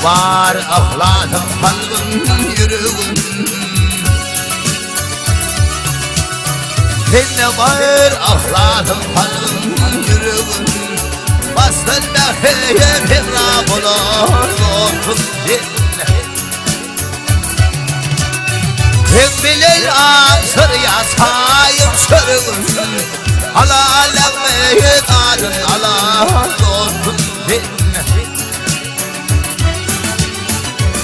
var ahladım kalbim yüreğim. Sende var ahladım kalbim yüreğim. Bastında hep hemra bulundum. Hem bilir asır yasayım sırrım. Allah meydanın Allah dostum.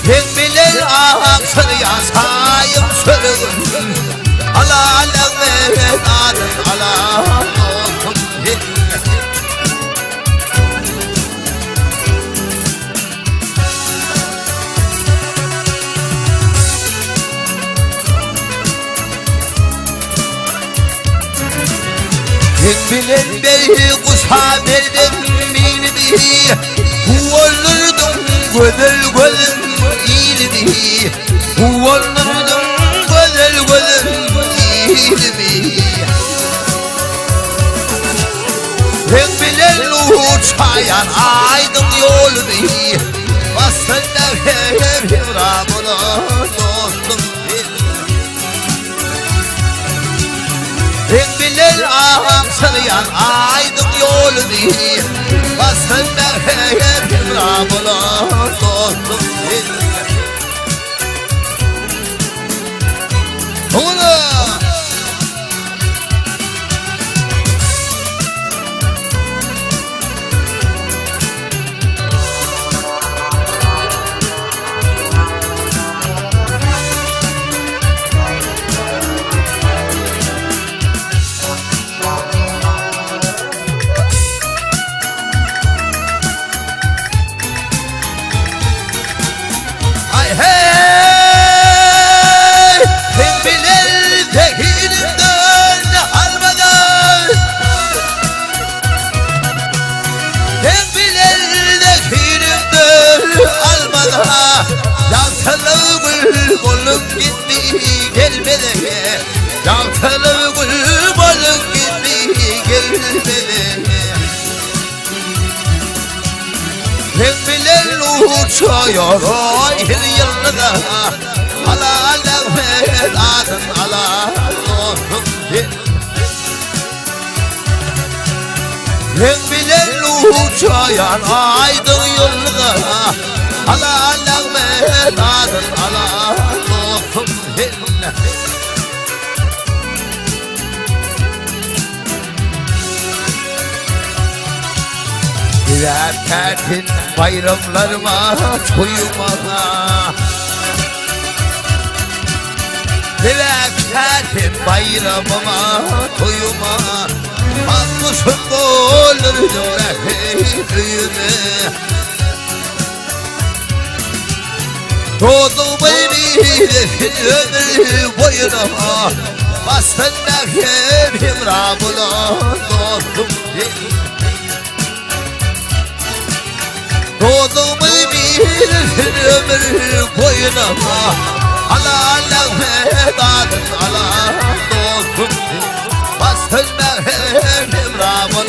Hem bilir asır yasayım sırrım. Allah meydanın Allah dostum. Bilen bey kuşa verdim beni bir Huvalırdım güzel gözüm iyiydi Huvalırdım güzel gözüm iyiydi Hem bilen uçayan aydın yolu bir Basında hep hemramına dostum Hem bilen aksalayan aydın yolu değil Basında hep hemramına dostum Ola! Bolup gitti gelmedi Yaltalı gül bolup gitti gelmedi Pembeler uçuyor her yılda Allah medanın Allah dostum Pembeler uçuyor aydın yolda Allah medanın Allah dostum Birer tertin bayramlarıma koymağa Birer tertin bayramıma koymağa Bakmışım olur yüreğime Doğdum bir ömür boyuna Bastında hep hemramına dostum Doğdum bir ömür boyuna Allah medanın Allah dostum Bastında hep hemramına